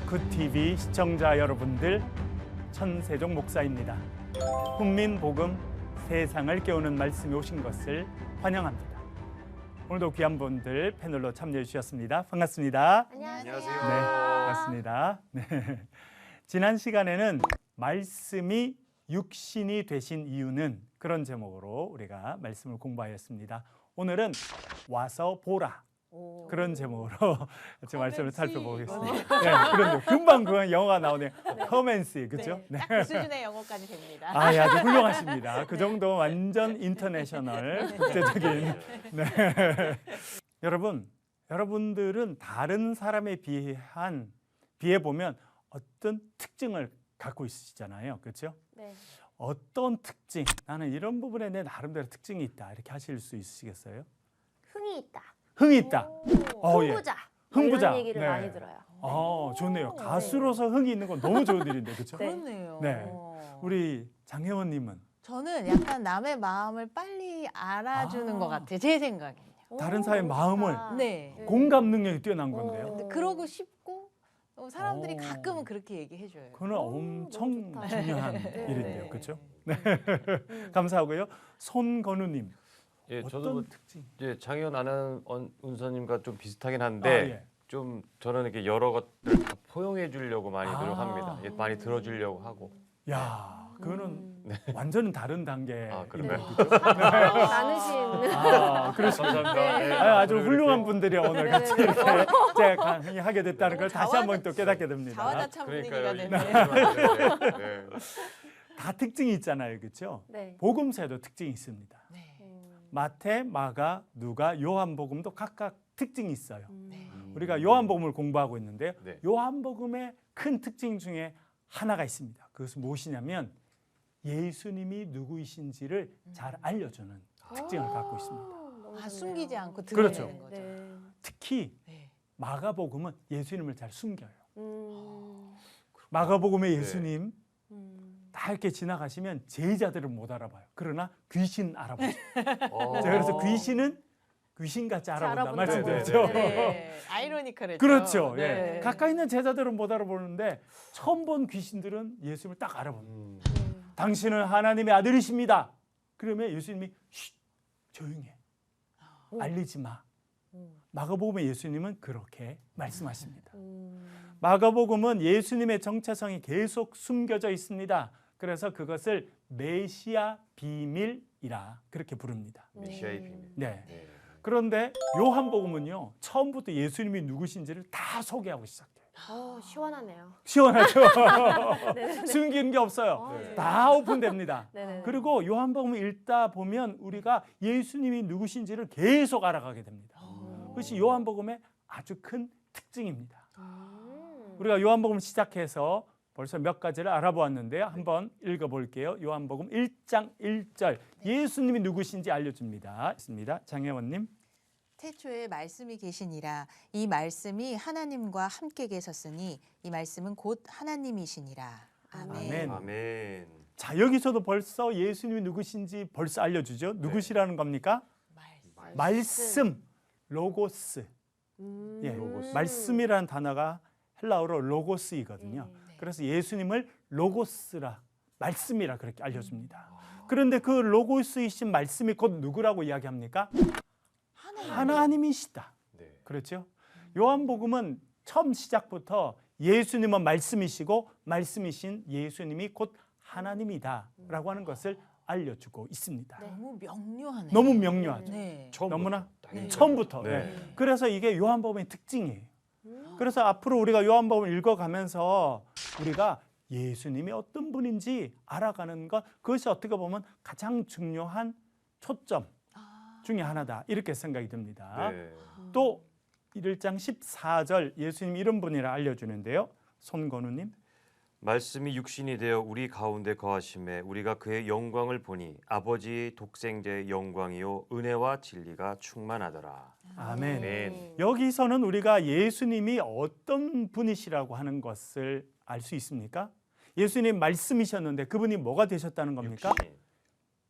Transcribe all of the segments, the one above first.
굿TV 시청자 여러분들, 천세종 목사입니다. 훈민복음, 세상을 깨우는 말씀이 오신 것을 환영합니다. 오늘도 귀한 분들 패널로 참여해 주셨습니다. 반갑습니다. 안녕하세요. 네, 반갑습니다. 네. 지난 시간에는 말씀이 육신이 되신 이유는, 그런 제목으로 우리가 말씀을 공부하였습니다. 오늘은 와서 보라, 그런 제목으로 같이 말씀을 살펴보겠습니다. 네, 그런데 금방 그 영어가 나오네요. 커맨시, 그렇죠? 네, 딱 그 수준의 영어까지 됩니다. 아, 예, 아주 훌륭하십니다. 그 정도 완전 인터내셔널, 국제적인. 네. 여러분들은 다른 사람에 비해 보면 어떤 특징을 갖고 있으시잖아요, 그렇죠? 네. 어떤 특징? 나는 이런 부분에 내 나름대로 특징이 있다, 이렇게 하실 수 있으시겠어요? 흥이 있다. 흥이 있다. 예. 흥부자. 흥부자. 이런 얘기를 네. 많이 들어요. 좋네요. 가수로서 흥이 있는 건 너무 좋은 일인데, 그렇죠? 네. 그렇네요. 네. 우리 장혜원님은 저는 약간 남의 마음을 빨리 알아주는 것 같아요. 제 생각에는요. 다른 사람의 마음을 네. 공감 능력이 뛰어난 건데요. 근데 그러고 싶고 사람들이 오. 가끔은 그렇게 얘기해줘요. 그건 엄청 좋다. 중요한 네. 일인데요, 네. 그렇죠? 네, 감사하고요. 손건우님, 예, 어떤 저도 특징? 이제 장현 아나운서님과 좀 비슷하긴 아, 한데 예. 좀 저는 이렇게 여러 것들 다 포용해 주려고 많이 아. 노력합니다. 예, 많이 들어주려고 하고. 야, 그거는 완전히 다른 단계인데요, 아, 그런가요? 그렇죠? 많으신. 아, 그렇습니다. 감사합니다. 예, 아주 앞으로 훌륭한 이렇게 분들이 오늘 같이 이렇게 제가 강의하게 됐다는 걸 다시 한번 또 깨닫게 됩니다. 자화자찬 분위기가 그러니까요. 됐네요. 네. 다 특징이 있잖아요, 그렇죠? 네. 복음서에도 특징이 있습니다. 네. 마태, 마가, 누가, 요한복음도 각각 특징이 있어요. 네. 우리가 요한복음을 공부하고 있는데요. 네. 요한복음의 큰 특징 중에 하나가 있습니다. 그것은 무엇이냐면 예수님이 누구이신지를 잘 알려주는 특징을 갖고 있습니다. 숨기지 않고 그렇죠. 드러내는 거죠. 네. 특히 네. 마가복음은 예수님을 잘 숨겨요. 음. 마가복음의 네. 예수님 음. 다 이렇게 지나가시면 제자들은 못 알아봐요. 그러나 귀신 알아보죠. 어. 제가 그래서 귀신은 귀신같이 알아본다 알아본다고. 말씀드렸죠. 네. 아이러니컬했죠. 그렇죠. 네. 예. 가까이 있는 제자들은 못 알아보는데 처음 본 귀신들은 예수님을 딱 알아봅니다. 당신은 하나님의 아들이십니다. 그러면 예수님이 쉿, 조용해. 알리지 마. 마가복음의 예수님은 그렇게 말씀하십니다. 마가복음은 예수님의 정체성이 계속 숨겨져 있습니다. 그래서 그것을 메시아 비밀이라 그렇게 부릅니다. 메시아의 비밀. 네. 네. 그런데 요한복음은요, 처음부터 예수님이 누구신지를 다 소개하고 시작해요. 시원하네요. 시원하죠? 숨기는 게 없어요. 네. 다 오픈됩니다. 네네. 그리고 요한복음을 읽다 보면 우리가 예수님이 누구신지를 계속 알아가게 됩니다. 그것이 요한복음의 아주 큰 특징입니다. 우리가 요한복음 시작해서 벌써 몇 가지를 알아보았는데요. 한번 읽어볼게요. 요한복음 1장 1절, 예수님이 누구신지 알려줍니다. 있습니다. 장혜원님. 태초에 말씀이 계시니라. 이 말씀이 하나님과 함께 계셨으니 이 말씀은 곧 하나님이시니라. 아멘. 아멘. 아멘. 자, 여기서도 벌써 예수님이 누구신지 벌써 알려주죠. 누구시라는 겁니까? 말씀, 로고스. 예, 로고스. 말씀이라는 단어가 헬라어로 로고스이거든요. 그래서 예수님을 로고스라, 말씀이라 그렇게 알려줍니다. 그런데 그 로고스이신 말씀이 곧 누구라고 이야기합니까? 하나님이시다. 네. 그렇죠? 요한복음은 처음 시작부터 예수님은 말씀이시고 말씀이신 예수님이 곧 하나님이다라고 하는 것을 알려주고 있습니다. 너무 명료하네요. 너무 명료하죠. 네. 처음부터. 너무나 당연히. 처음부터. 네. 네. 그래서 이게 요한복음의 특징이에요. 그래서 앞으로 우리가 요한복음을 읽어가면서 우리가 예수님이 어떤 분인지 알아가는 것, 그것이 어떻게 보면 가장 중요한 초점 중에 하나다, 이렇게 생각이 듭니다. 네. 또 1장 14절 예수님 이런 분이라 알려주는데요. 손건우님. 말씀이 육신이 되어 우리 가운데 거하심에 우리가 그의 영광을 보니 아버지 독생자의 영광이요 은혜와 진리가 충만하더라. 아멘. 아멘. 여기서는 우리가 예수님이 어떤 분이시라고 하는 것을 알 수 있습니까? 예수님 말씀이셨는데 그분이 뭐가 되셨다는 겁니까? 육신.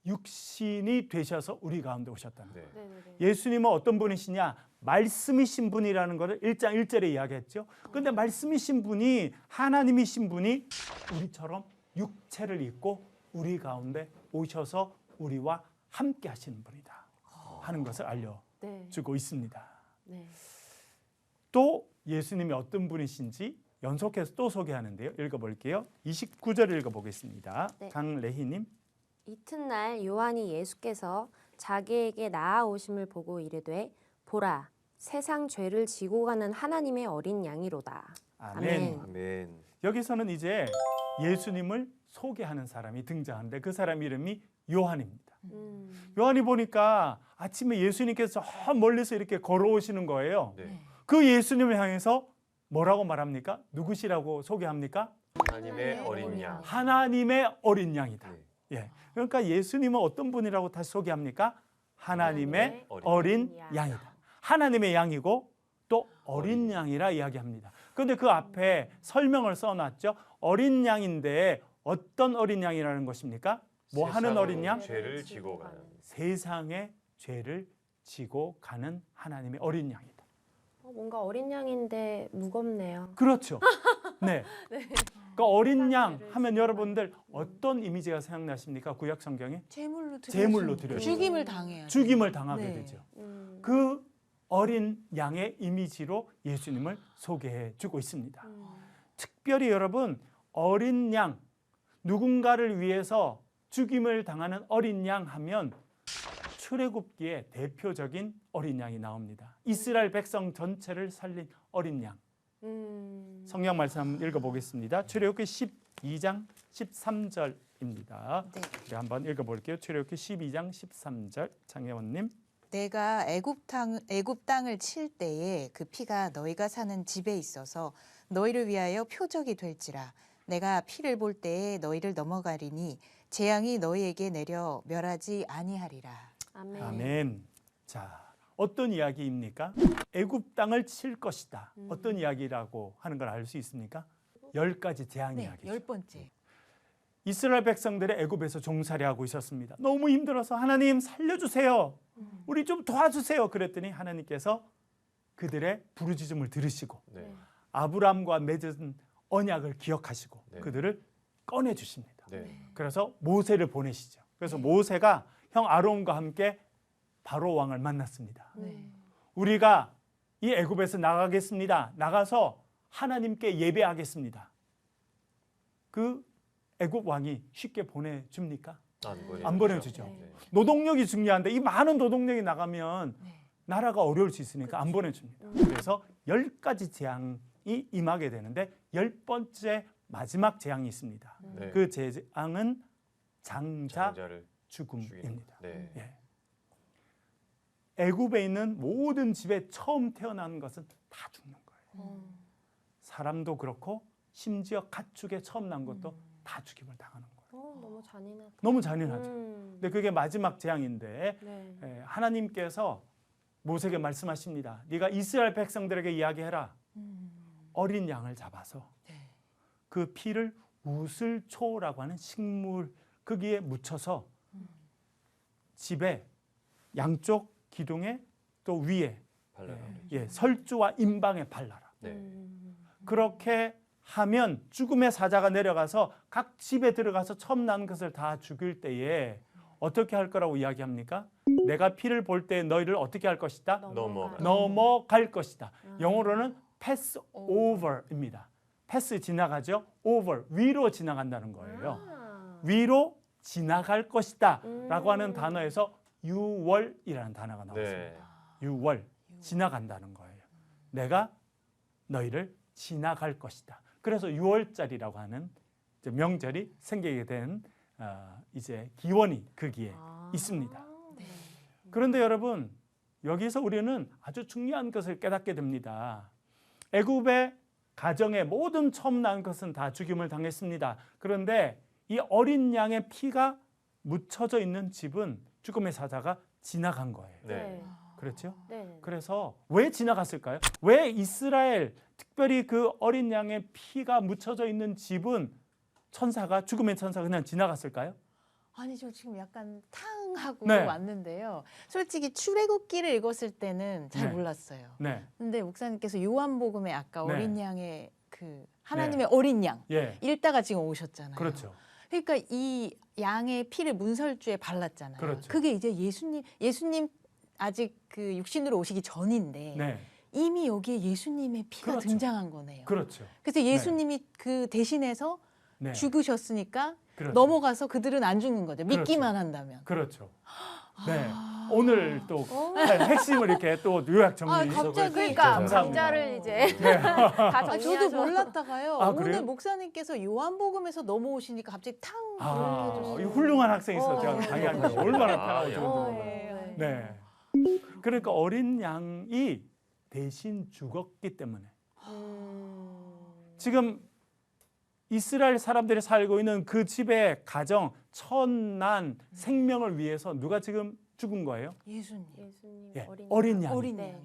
육신이 되셔서 우리 가운데 오셨다는 거예요. 네. 네네네. 예수님은 어떤 분이시냐? 말씀이신 분이라는 것을 1장 1절에 이야기했죠. 그런데 말씀이신 분이 하나님이신 분이 우리처럼 육체를 입고 우리 가운데 오셔서 우리와 함께 하시는 분이다 하는 것을 알려주고 네. 있습니다. 네. 또 예수님이 어떤 분이신지 연속해서 또 소개하는데요. 읽어볼게요. 29절 읽어보겠습니다. 네. 강레희님. 이튿날 요한이 예수께서 자기에게 나아오심을 보고 이르되 보라 세상 죄를 지고 가는 하나님의 어린 양이로다. 아멘. 아멘. 여기서는 이제 예수님을 소개하는 사람이 등장하는데 그 사람 이름이 요한입니다. 요한이 보니까 아침에 예수님께서 저 멀리서 이렇게 걸어오시는 거예요. 네. 그 예수님을 향해서 뭐라고 말합니까? 누구시라고 소개합니까? 하나님의 어린 양. 하나님의 어린 양이다. 네. 예. 그러니까 예수님은 어떤 분이라고 다시 소개합니까? 하나님의 어린 양이다. 하나님의 양이고 또 어린 양이라 이야기합니다. 그런데 그 앞에 설명을 써놨죠. 어린 양인데 어떤 어린 양이라는 것입니까? 뭐 하는 세상의 어린 양? 죄를 지고 가는. 세상의 죄를 지고 가는 하나님의 어린 양이다. 뭔가 어린 양인데 무겁네요. 그렇죠. 네. 그러니까 어린 양 죄를 하면 지고 여러분들 어떤 이미지가 생각나십니까? 구약 성경에 제물로 드려지는 죽임을 당해야 돼. 죽임을 당하게 네. 되죠. 음. 그 어린 양의 이미지로 예수님을 소개해 주고 있습니다. 특별히 여러분 어린 양 누군가를 위해서 죽임을 당하는 어린 양 하면 출애굽기에 대표적인 어린 양이 나옵니다. 이스라엘 백성 전체를 살린 어린 양. 성경 말씀 한번 읽어보겠습니다. 출애굽기 12장 13절입니다. 네. 우리 한번 읽어볼게요. 출애굽기 12장 13절 장혜원님. 내가 애굽 땅을 칠 때에 그 피가 너희가 사는 집에 있어서 너희를 위하여 표적이 될지라. 내가 피를 볼 때에 너희를 넘어가리니 재앙이 너희에게 내려 멸하지 아니하리라. 아멘. 아멘. 자, 어떤 이야기입니까? 애굽 땅을 칠 것이다. 어떤 이야기라고 하는 걸 알 수 있습니까? 10가지 재앙 네, 이야기죠. 10번째. 이스라엘 백성들의 애굽에서 종살이하고 있었습니다. 너무 힘들어서 하나님 살려주세요. 우리 좀 도와주세요. 그랬더니 하나님께서 그들의 부르짖음을 들으시고 네. 아브라함과 맺은 언약을 기억하시고 네. 그들을 꺼내 주십니다. 네. 그래서 모세를 보내시죠. 그래서 모세가 형 아론과 함께 바로 왕을 만났습니다. 네. 우리가 이 애굽에서 나가겠습니다. 나가서 하나님께 예배하겠습니다. 그 애굽 왕이 쉽게 보내줍니까? 안 보내주죠. 네. 노동력이 중요한데 이 많은 노동력이 나가면 네. 나라가 어려울 수 있으니까 안 보내줍니다. 그래서 10가지 재앙이 임하게 되는데 10번째 마지막 재앙이 있습니다. 네. 그 재앙은 장자 장자를 죽음입니다. 네. 예. 애굽에 있는 모든 집에 처음 태어나는 것은 다 죽는 거예요. 사람도 그렇고 심지어 가축에 처음 난 것도 다 죽임을 당하는 거예요. 너무 잔인하다. 너무 잔인하죠. 근데 그게 마지막 재앙인데 네. 하나님께서 모세에게 말씀하십니다. 네가 이스라엘 백성들에게 이야기해라. 어린 양을 잡아서 네. 그 피를 우슬초라고 하는 식물 거기에 묻혀서 집에 양쪽 기둥에 또 위에 발라라. 설주와 임방에 발라라. 네. 그렇게 하면 죽음의 사자가 내려가서 각 집에 들어가서 처음 난 것을 다 죽일 때에 어떻게 할 거라고 이야기합니까? 내가 피를 볼 때 너희를 어떻게 할 것이다? 넘어갈 것이다. 영어로는 pass over입니다. pass 지나가죠. over 위로 지나간다는 거예요. 위로 지나갈 것이다 라고 하는 단어에서 유월이라는 단어가 나왔습니다. 네. 유월 지나간다는 거예요. 내가 너희를 지나갈 것이다. 그래서 6월절이라고 하는 이제 명절이 생기게 된 이제 기원이 거기에 있습니다. 그런데 여러분 여기서 우리는 아주 중요한 것을 깨닫게 됩니다. 애굽의 가정의 모든 처음 난 것은 다 죽임을 당했습니다. 그런데 이 어린 양의 피가 묻혀져 있는 집은 죽음의 사자가 지나간 거예요. 네. 그렇죠? 네. 그래서 왜 지나갔을까요? 왜 이스라엘 특별히 그 어린 양의 피가 묻혀져 있는 집은 천사가 죽음의 천사가 그냥 지나갔을까요? 아니 저 지금 약간 탕하고 네. 왔는데요. 솔직히 출애굽기를 읽었을 때는 잘 네. 몰랐어요. 네. 근데 목사님께서 요한복음에 아까 네. 어린 양의 그 하나님의 어린 양 예. 읽다가 지금 오셨잖아요. 그렇죠. 그러니까 이 양의 피를 문설주에 발랐잖아요. 그렇죠. 그게 이제 예수님 아직 그 육신으로 오시기 전인데 네. 이미 여기에 예수님의 피가 그렇죠. 등장한 거네요. 그렇죠. 그래서 예수님이 그 대신해서 네. 죽으셨으니까 그렇죠. 넘어가서 그들은 안 죽는 거죠. 그렇죠. 믿기만 한다면. 그렇죠. 네. 아. 오늘 또 핵심을 이렇게 또 요약 정리. 아, 갑자기. 그러니까 감사합니다. 강자를 이제 네. 다 아, 정리하셔. 저도 몰랐다가요. 아, 오늘 그래요? 목사님께서 요한복음에서 넘어오시니까 갑자기 탕 아, 이렇게 이 해주시고. 훌륭한 학생이 있어. 제가 어. 강의하는 거 얼마나 편하고 아, 좋은지 예. 몰라요. 네. 네. 그러니까 어린 양이 대신 죽었기 때문에 지금 이스라엘 사람들이 살고 있는 그 집의 가정, 천난, 생명을 위해서 누가 지금 죽은 거예요? 예수님. 예수님 예, 어린, 어린 양. 양이. 어린 네. 양이.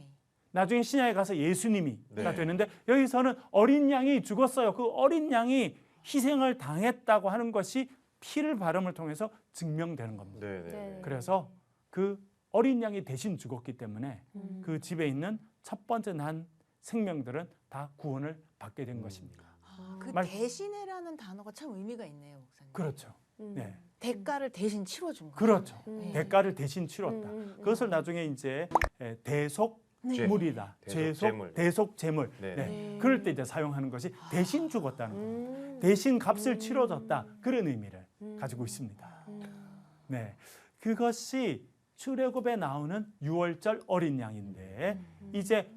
나중에 신약에 가서 예수님이 네. 되는데 여기서는 어린 양이 죽었어요. 그 어린 양이 희생을 당했다고 하는 것이 피를 바름을 통해서 증명되는 겁니다. 네, 네. 네. 그래서 그 어린 양이 대신 죽었기 때문에 음. 그 집에 있는 첫 번째 난 생명들은 다 구원을 받게 된 것입니다. 그 말- 대신해라는 단어가 참 의미가 있네요, 목사님. 그렇죠. 음. 네. 대가를 대신 치러준 거. 그렇죠. 음. 대가를 대신 치렀다. 그것을 나중에 이제 대속물이다. 대속제물. 대속제물. 네. 네. 그럴 때 이제 사용하는 것이 대신 죽었다는 겁니다. 대신 값을 치러줬다. 그런 의미를 가지고 있습니다. 네. 그것이 출애굽에 나오는 유월절 어린 양인데 이제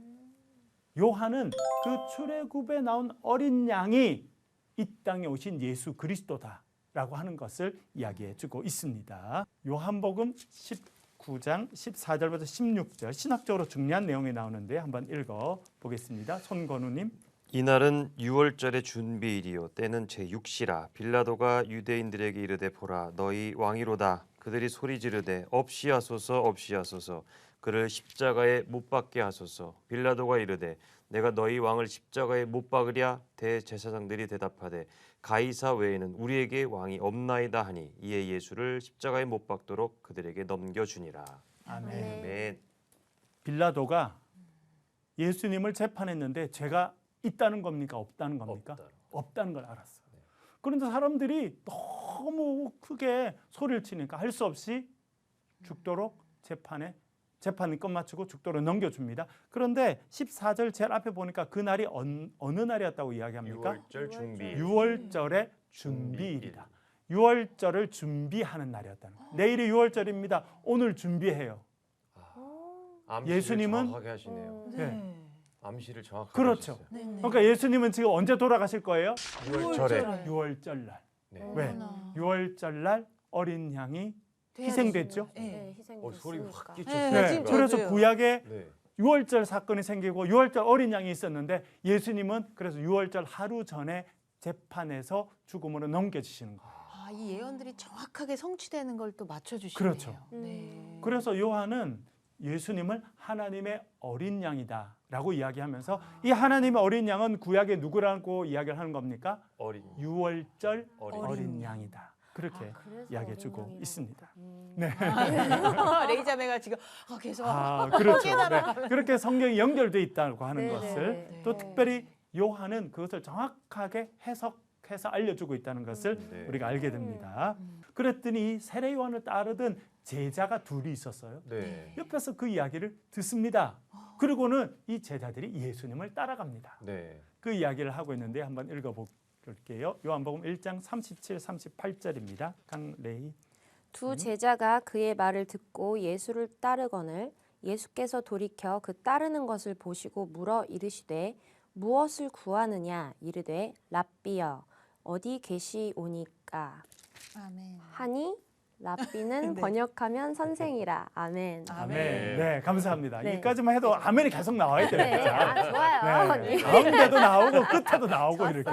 요한은 그 출애굽에 나온 어린 양이 이 땅에 오신 예수 그리스도다라고 하는 것을 이야기해 주고 있습니다. 요한복음 19장 14절부터 16절 신학적으로 중요한 내용이 나오는데 한번 읽어 보겠습니다. 손건우님. 이날은 유월절의 준비일이요 때는 제6시라 빌라도가 유대인들에게 이르되 보라 너희 왕이로다 그들이 소리 지르되 없이 하소서 없이 하소서 그를 십자가에 못 박게 하소서 빌라도가 이르되 내가 너희 왕을 십자가에 못 박으랴 대제사장들이 대답하되 가이사 외에는 우리에게 왕이 없나이다 하니 이에 예수를 십자가에 못 박도록 그들에게 넘겨주니라. 아멘. 네. 아멘. 빌라도가 예수님을 재판했는데 죄가 있다는 겁니까? 없다는 겁니까? 없다. 없다는 걸 알았어. 그런데 사람들이 너무 크게 소리를 치니까 할 수 없이 죽도록 재판이 끝마치고 죽도록 넘겨줍니다. 그런데 14절 제일 앞에 보니까 그 날이 어느 날이었다고 이야기합니까? 유월절 준비일. 유월절의 준비일이다. 유월절을 준비하는 날이었다는 거예요. 내일이 유월절입니다. 오늘 준비해요. 암시를 예수님은- 정확하게 하시네요. 네. 암시를 정확하게 그렇죠. 하셨어요. 네, 네. 그러니까 예수님은 지금 언제 돌아가실 거예요? 유월절에. 유월절 날. 네. 왜? 어머나. 유월절 날 어린 양이 돼야 희생됐죠? 네. 네, 희생됐으니까. 소리 확 네, 끼쳤어요. 네. 지금 그래서 저도요. 구약에 네. 유월절 사건이 생기고 유월절 어린 양이 있었는데 예수님은 그래서 유월절 하루 전에 재판에서 죽음으로 넘겨지시는 거예요. 아, 이 예언들이 정확하게 성취되는 걸 또 맞춰주시네요. 그렇죠. 네. 그래서 요한은 예수님을 하나님의 어린 양이다라고 이야기하면서 이 하나님의 어린 양은 구약의 누구라고 이야기를 하는 겁니까? 어린 유월절 어린 어린 양이다. 그렇게 그래서 이야기해주고 어린 양이라고. 있습니다. 음. 네. 레이자매가 지금 계속 그렇죠. 네. 그렇게 성경이 연결돼 있다고 하는 네, 것을 네, 또 네. 특별히 요한은 그것을 정확하게 해석해서 알려주고 있다는 것을 네. 우리가 알게 됩니다. 그랬더니 세례 요한을 따르던 제자가 둘이 있었어요. 네. 옆에서 그 이야기를 듣습니다. 그리고는 이 제자들이 예수님을 따라갑니다. 네. 그 이야기를 하고 있는데 한번 읽어볼게요. 요한복음 1장 37, 38절입니다. 강레이. 두 제자가 그의 말을 듣고 예수를 따르거늘 예수께서 돌이켜 그 따르는 것을 보시고 물어 이르시되 무엇을 구하느냐 이르되 랍비여 어디 계시오니까 아멘. 하니 랍비는 네. 번역하면 선생이라. 아멘. 아멘. 네, 감사합니다. 네. 여기까지만 해도 아멘이 계속 나와야 돼요. 네, 아, 좋아요. 네. 가운데도 나오고 끝에도 나오고 이렇게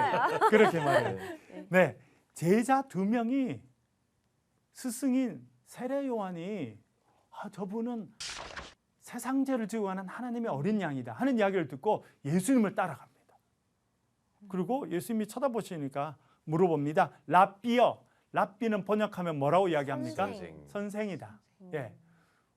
그렇게 말해요. 네. 네, 제자 두 명이 스승인 세례 요한이 저분은 세상 죄를 지고 가는 하나님의 어린 양이다 하는 이야기를 듣고 예수님을 따라갑니다. 그리고 예수님이 쳐다보시니까 물어봅니다. 랍비여, 랍비는 번역하면 뭐라고 이야기합니까? 선생. 선생이다. 예.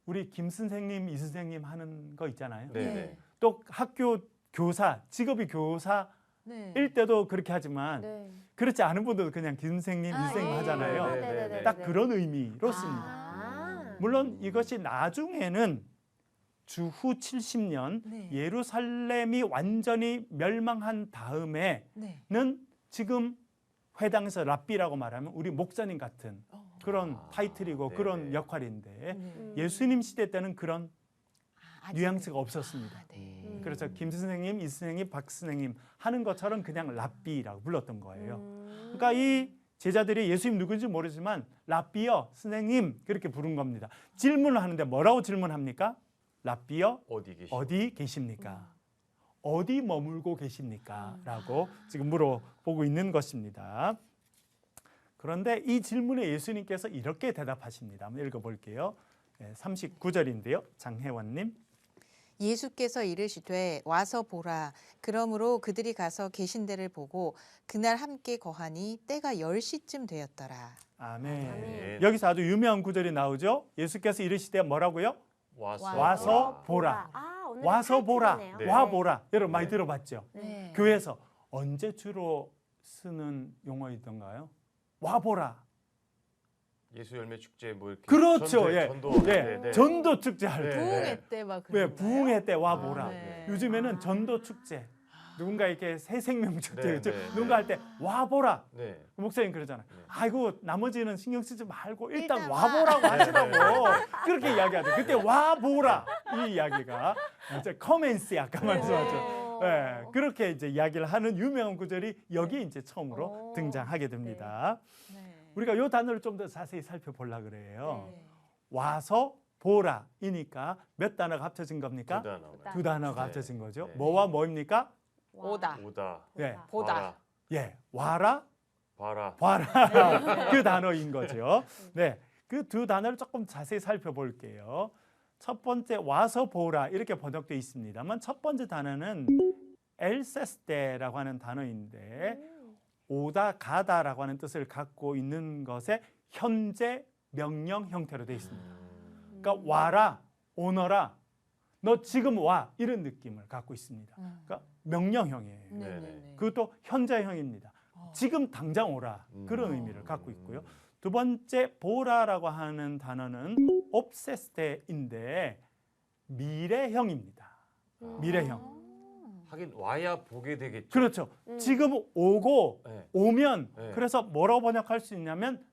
우리 김 선생님, 이 선생님 하는 거 있잖아요. 네. 또 학교 교사, 직업이 교사일 네. 때도 그렇게 하지만 네. 그렇지 않은 분들도 그냥 김 선생님, 이 선생님 예. 하잖아요. 네. 딱 그런 의미로 씁니다. 아. 물론 이것이 나중에는 주후 70년 네. 예루살렘이 완전히 멸망한 다음에는 네. 지금 회당에서 랍비라고 말하면 우리 목사님 같은 그런 타이틀이고 네네. 그런 역할인데 네. 예수님 시대 때는 그런 아직- 뉘앙스가 없었습니다. 아, 네. 그래서 김 선생님, 이 선생님, 박 선생님 하는 것처럼 그냥 랍비라고 불렀던 거예요. 그러니까 이 제자들이 예수님 누군지 모르지만 랍비여, 선생님 그렇게 부른 겁니다. 질문을 하는데 뭐라고 질문합니까? 랍비여 어디 계십니까? 어디 머물고 계십니까? 라고 지금 물어보고 있는 것입니다. 그런데 이 질문에 예수님께서 이렇게 대답하십니다. 한번 읽어볼게요. 39절인데요. 장혜원님. 예수께서 이르시되 와서 보라. 그러므로 그들이 가서 계신 데를 보고 그날 함께 거하니 때가 10시쯤 되었더라. 아멘. 아멘. 여기서 아주 유명한 구절이 나오죠. 예수께서 이르시되 뭐라고요? 와서 보라. 아, 오늘 와서 보라. 타이틀이네요. 네. 와 보라. 여러분 많이 네. 들어봤죠? 네. 교회에서 언제 주로 쓰는 용어이던가요? 와 보라. 예수 열매 축제 뭐 이렇게 그렇죠. 예. 전도 예. 전도 축제 할 때. 부흥회 때 막 예, 그런 부흥회 때 와 보라. 네. 요즘에는 전도 축제. 누군가 이렇게 새 생명 축제, 네, 그죠? 네, 누군가 할 때 와 보라. 네. 목사님 그러잖아요. 네. 아이고 나머지는 신경 쓰지 말고 일단 일단 와 보라고 와. 하시라고 네, 네, 그렇게 이야기하죠. 그때 와 보라 이 이야기가 이제 커맨스 아까 말씀하셨죠. 예, 그렇게 이제 이야기를 하는 유명한 구절이 여기 이제 처음으로 오. 등장하게 됩니다. 네. 우리가 이 단어를 좀 더 자세히 살펴보려 그래요. 네. 와서 보라이니까 몇 단어가 합쳐진 겁니까? 두 단어. 두 단어가 네. 합쳐진 거죠. 네. 뭐와 뭐입니까? 오다. 오다. 예, 보다. 예, 와라, 봐라. 봐라 그 단어인 거죠. 네, 그 두 단어를 조금 자세히 살펴볼게요. 첫 번째 와서 보라 이렇게 번역되어 있습니다만 첫 번째 단어는 엘세스테라고 하는 단어인데 오다 가다라고 하는 뜻을 갖고 있는 것에 현재 명령 형태로 되어 있습니다. 그러니까 와라, 오너라, 너 지금 와 이런 느낌을 갖고 있습니다. 그러니까 명령형이에요. 네네네. 그것도 현재형입니다. 어. 지금 당장 오라 그런 의미를 갖고 있고요. 두 번째 보라라고 하는 단어는 옵세스테인데 미래형입니다. 미래형. 하긴 와야 보게 되겠죠. 그렇죠. 지금 오고 네. 오면 네. 그래서 뭐라고 번역할 수 있냐면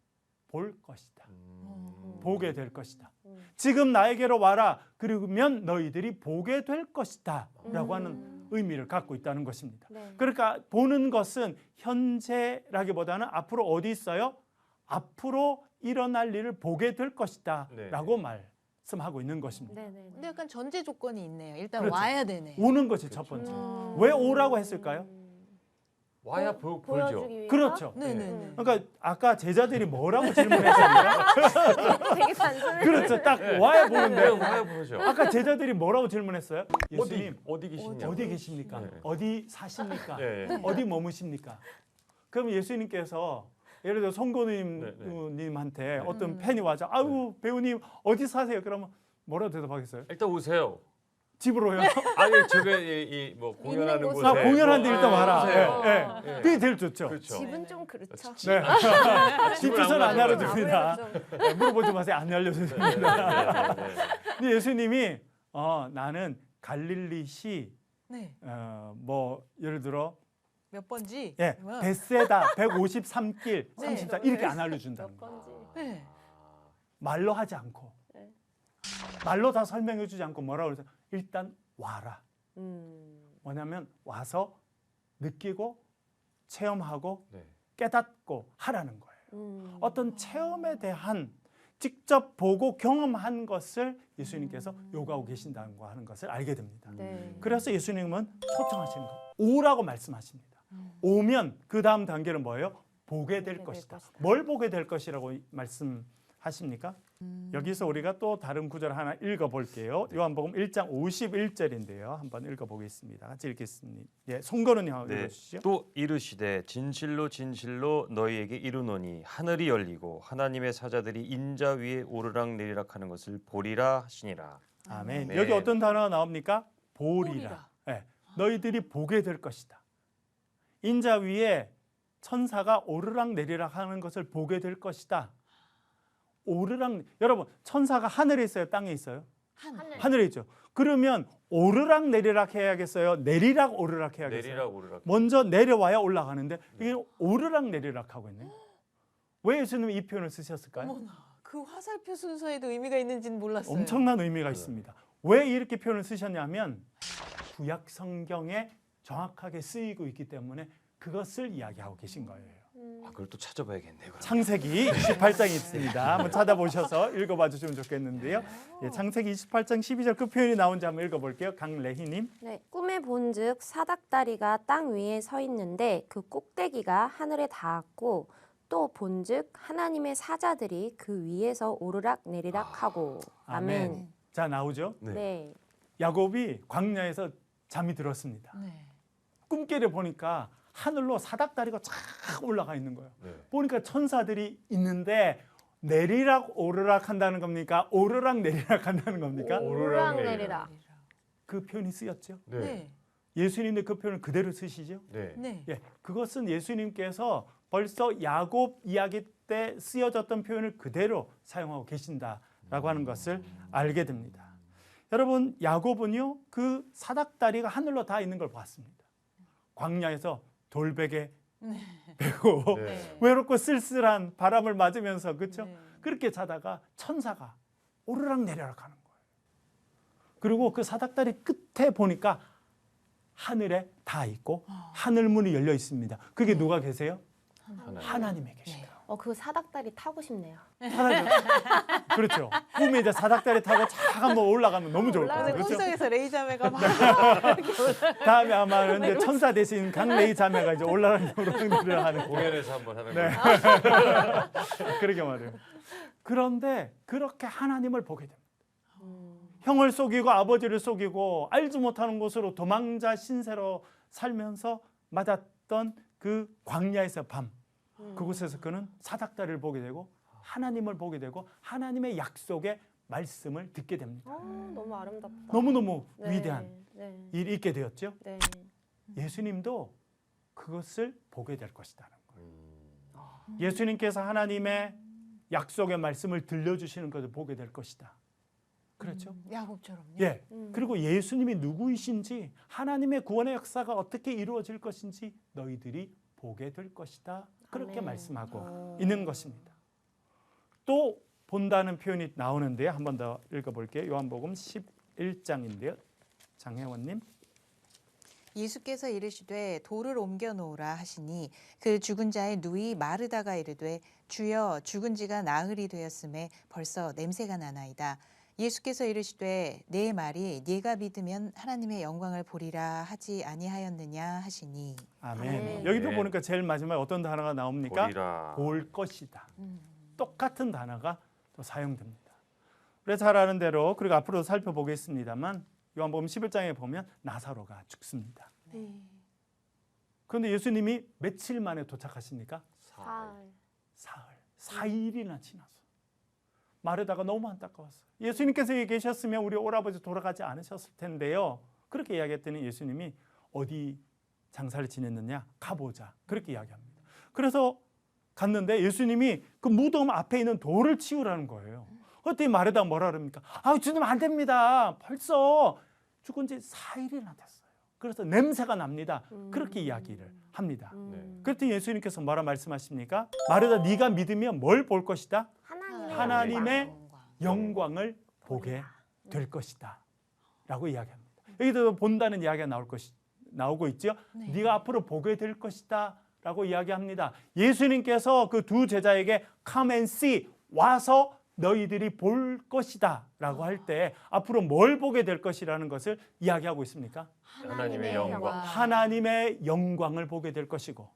볼 것이다. 음. 보게 될 것이다. 지금 나에게로 와라. 그러면 너희들이 보게 될 것이다. 라고 하는 의미를 갖고 있다는 것입니다. 네. 그러니까 보는 것은 현재라기보다는 앞으로 어디 있어요? 앞으로 일어날 일을 보게 될 것이다. 네. 라고 말씀하고 있는 것입니다. 네네. 근데 약간 전제 조건이 있네요. 일단 그렇죠. 와야 되네. 오는 것이 첫 그렇죠. 번째. 왜 오라고 했을까요? 와야 볼죠. 보여주기 위해서. 그렇죠. 네네네. 그러니까 아까 제자들이 뭐라고 질문했습니까? 되게 단순해. 그렇죠. 딱 와야 네, 보는데 와야 보죠. 아까 제자들이 뭐라고 질문했어요? 예수님 어디 계시냐? 어디 계십니까? 네. 어디 사십니까? 네, 네. 어디 머무십니까? 그럼 예수님께서 예를 들어 네, 송건우님한테 어떤 팬이 와서 아유 배우님 어디 사세요? 그러면 뭐라고 대답하겠어요? 일단 오세요. 집으로요? 아니 제가 뭐 공연하는 있는 곳에 아 공연하는데 일단 와라. 오세요. 예, 예. 예. 그게 제일 좋죠. 그렇죠. 집은 좀 그렇죠. 네. 집 주소는 안 집을 안 알려줍니다. 아무래도 좀. 네, 물어보지 마세요. 안 알려줍니다. 네. 근데 예수님이 나는 갈릴리시 네. 뭐 예를 들어 몇 번지? 예, 뭐. 베세다 153길 네. 34 이렇게 안 알려준다는 몇 거예요. 번지. 네. 말로 하지 않고 네. 말로 다 설명해 주지 않고 뭐라고 그러죠? 일단 와라. 뭐냐면 와서 느끼고 체험하고 네. 깨닫고 하라는 거예요. 어떤 체험에 대한 직접 보고 경험한 것을 예수님께서 요구하고 계신다는 거 하는 것을 알게 됩니다. 네. 그래서 예수님은 초청하시는 거 오라고 말씀하십니다. 오면 그 다음 단계는 뭐예요? 보게 될 보게 될 것이다. 것이다. 뭘 보게 될 것이라고 말씀하시는 하십니까? 여기서 우리가 또 다른 구절 하나 읽어볼게요. 요한복음 1장 51절인데요. 한번 읽어보겠습니다. 같이 읽겠습니다. 예, 송건은요 네. 읽어주시죠. 또 이르시되 진실로 진실로 너희에게 이르노니 하늘이 열리고 하나님의 사자들이 인자 위에 오르락내리락 하는 것을 보리라 하시니라. 아멘. 네. 여기 어떤 단어가 나옵니까? 보리라. 보리라. 예, 너희들이 보게 될 것이다. 인자 위에 천사가 오르락내리락 하는 것을 보게 될 것이다. 여러분 천사가 하늘에 있어요? 땅에 있어요? 하늘에 있죠. 그러면 오르락내리락 해야겠어요? 내리락 오르락 해야겠어요? 내리락 오르락. 먼저 내려와야 올라가는데 이게 오르락내리락 하고 있네요. 왜 예수님이 이 표현을 쓰셨을까요? 어머나, 그 화살표 순서에도 의미가 있는지는 몰랐어요. 엄청난 의미가 있습니다. 왜 이렇게 표현을 쓰셨냐면 구약 성경에 정확하게 쓰이고 있기 때문에 그것을 이야기하고 계신 거예요. 아, 그걸 또 찾아봐야겠네요. 그럼. 창세기 28장이 있습니다. 한번 찾아보셔서 읽어봐 주시면 좋겠는데요. 예, 창세기 28장 12절 그 표현이 나온지 한번 읽어볼게요. 강래희님. 네, 꿈에 본즉 사닥다리가 땅 위에 서 있는데 그 꼭대기가 하늘에 닿았고 또 본즉 하나님의 사자들이 그 위에서 오르락 내리락 하고. 아멘. 아멘. 자 나오죠. 네. 네. 야곱이 광야에서 잠이 들었습니다. 네. 꿈깨를 보니까 하늘로 사닥다리가 쫙 올라가 있는 거예요. 네. 보니까 천사들이 있는데 내리락 오르락 한다는 겁니까? 오르락 내리락 한다는 겁니까? 오르락 내리락. 그 표현이 쓰였죠. 네. 네. 예수님도 그 표현을 그대로 쓰시죠. 네. 네. 예, 그것은 예수님께서 벌써 야곱 이야기 때 쓰여졌던 표현을 그대로 사용하고 계신다라고 하는 것을 알게 됩니다. 여러분, 야곱은요 그 사닥다리가 하늘로 닿아 있는 걸 봤습니다. 광야에서 돌베개 베고 네. 외롭고 쓸쓸한 바람을 맞으면서 그렇죠? 네. 그렇게 자다가 천사가 오르락 내리락 하는 거예요. 그리고 그 사닥다리 끝에 보니까 하늘에 닿아 있고 하늘문이 열려 있습니다. 그게 누가 계세요? 하나님이 계시다. 그 사닥다리 타고 싶네요. 하나님. 그렇죠. 꿈에 이제 사닥다리 타고 쫙 한번 올라가면 너무 좋을 것 같아요. 근데 그렇죠? 꿈속에서 레이자매가 막 다음에 아마 이제 천사 대신 강레이 자매가 이제 올라가는 하는 공연에서 한번 하는 네. 거예요. 그러게 말이에요. 그런데 그렇게 하나님을 보게 됩니다. 형을 속이고 아버지를 속이고 알지 못하는 곳으로 도망자 신세로 살면서 맞았던 그 광야에서 밤 그곳에서 그는 사닥다리를 보게 되고 하나님을 보게 되고 하나님의 약속의 말씀을 듣게 됩니다. 너무 아름답다. 너무너무 네, 위대한 네, 일이 있게 되었죠. 네. 예수님도 그것을 보게 될 것이라는 거예요. 예수님께서 하나님의 약속의 말씀을 들려주시는 것을 보게 될 것이다. 그렇죠? 야곱처럼요. 예. 그리고 예수님이 누구이신지 하나님의 구원의 역사가 어떻게 이루어질 것인지 너희들이 보게 될 것이다. 그렇게 아멘. 말씀하고 있는 것입니다. 또 본다는 표현이 나오는데요. 한 번 더 읽어볼게요. 요한복음 11장인데요. 장혜원님. 예수께서 이르시되 돌을 옮겨 놓으라 하시니 그 죽은 자의 누이 마르다가 이르되 주여 죽은 지가 나흘이 되었음에 벌써 냄새가 나나이다. 예수께서 이르시되 내 말이 네가 믿으면 하나님의 영광을 보리라 하지 아니하였느냐 하시니. 아멘. 아멘. 여기도 네. 보니까 제일 마지막에 어떤 단어가 나옵니까? 보리라. 볼 것이다. 똑같은 단어가 또 사용됩니다. 우리 잘 아는 대로 그리고 앞으로 살펴보겠습니다만 요한복음 11장에 보면 나사로가 죽습니다. 그런데 예수님이 며칠 만에 도착하십니까? 사흘. 사일이나 지나서. 마르다가 너무 안타까웠어요. 예수님께서 여기 계셨으면 우리 오라버지 돌아가지 않으셨을 텐데요. 그렇게 이야기했더니 예수님이 어디 장사를 지냈느냐? 가보자. 그렇게 이야기합니다. 그래서 갔는데 예수님이 그 무덤 앞에 있는 돌을 치우라는 거예요. 그랬더니 마르다가 뭐라 그럽니까? 주님 안 됩니다. 벌써 죽은 지 4일이나 됐어요. 그래서 냄새가 납니다. 그렇게 이야기를 합니다. 네. 그랬더니 예수님께서 뭐라 말씀하십니까? 마르다 네가 믿으면 뭘 볼 것이다? 하나님의 영광을 보게 될 것이다 라고 이야기합니다. 여기도 본다는 이야기가 나오고 있죠. 네가 앞으로 보게 될 것이다 라고 이야기합니다. 예수님께서 그 두 제자에게 come and see, 와서 너희들이 볼 것이다 라고 할 때 앞으로 뭘 보게 될 것이라는 것을 이야기하고 있습니까? 하나님의 영광. 하나님의 영광을 보게 될 것이고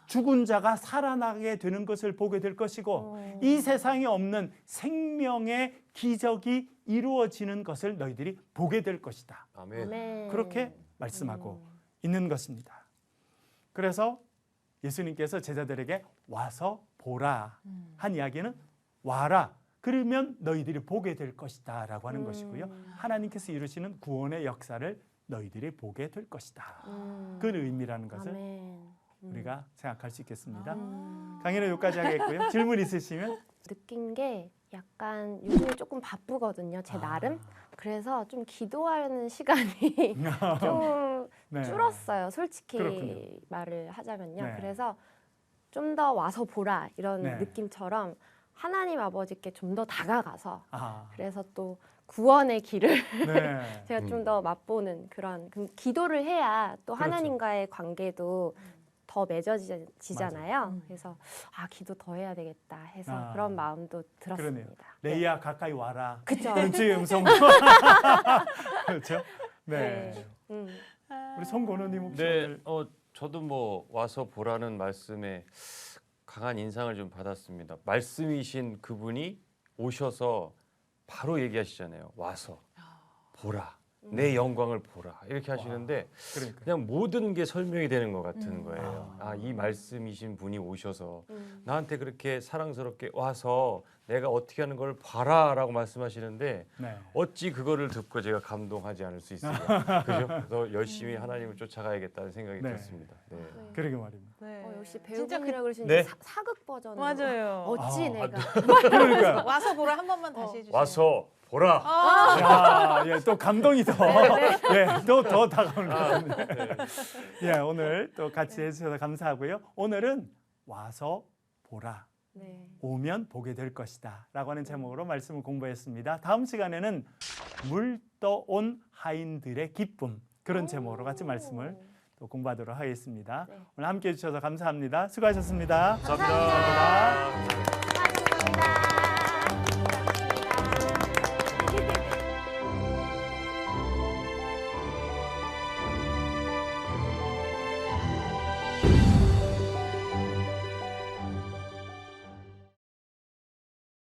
죽은 자가 살아나게 되는 것을 보게 될 것이고 이 세상에 없는 생명의 기적이 이루어지는 것을 너희들이 보게 될 것이다. 아멘. 아멘. 그렇게 말씀하고 있는 것입니다. 그래서 예수님께서 제자들에게 와서 보라 한 이야기는 와라. 그러면 너희들이 보게 될 것이다 라고 하는 것이고요. 하나님께서 이루시는 구원의 역사를 너희들이 보게 될 것이다. 그 의미라는 것을 아멘. 우리가 생각할 수 있겠습니다. 강의는 여기까지 하겠고요. 질문 있으시면 느낀 게 약간 요즘에 조금 바쁘거든요. 제 나름. 그래서 좀 기도하는 시간이 좀 네. 줄었어요. 솔직히 그렇군요. 말을 하자면요. 네. 그래서 좀 더 와서 보라 이런 네. 느낌처럼 하나님 아버지께 좀 더 다가가서 아, 그래서 또 구원의 길을 네. 제가 좀 더 맛보는 그런 기도를 해야 또 그렇죠. 하나님과의 관계도 더 맺어지잖아요. 맞아요. 그래서 기도 더 해야 되겠다 해서 아, 그런 마음도 그러네요. 들었습니다. 네. 레이야 가까이 와라. 그쵸. 그런 주의 음성. 그렇죠? 네. 네. 우리 송건우님 혹시 네, 오늘 저도 뭐 와서 보라는 말씀에 강한 인상을 좀 받았습니다. 말씀이신 그분이 오셔서 바로 얘기하시잖아요. 와서 보라. 내 영광을 보라. 이렇게 하시는데 그러니까 그냥 모든 게 설명이 되는 것 같은 거예요. 아. 이 말씀이신 분이 오셔서 나한테 그렇게 사랑스럽게 와서 내가 어떻게 하는 걸 봐라라고 말씀하시는데 네. 어찌 그거를 듣고 제가 감동하지 않을 수 있을까? 그죠? 그래서 열심히 하나님을 쫓아가야겠다는 생각이 네. 들었습니다. 네. 그러게 말입니다. 네. 역시 진짜 배우분이라 그러시니 네. 사극 버전. 맞아요. 어찌 아, 내가. 그러니까 와서 보라 한 번만 다시 해주세요. 와서 보라. 야, 예, 또 감동이 더, 예, 더 다가오는 것 같은데. 예, 오늘 또 같이 해주셔서 감사하고요. 오늘은 와서 보라. 네. 오면 보게 될 것이다 라고 하는 제목으로 말씀을 공부했습니다. 다음 시간에는 물 떠온 하인들의 기쁨 그런 제목으로 같이 말씀을 또 공부하도록 하겠습니다. 네. 오늘 함께해 주셔서 감사합니다. 수고하셨습니다. 감사합니다. 감사합니다.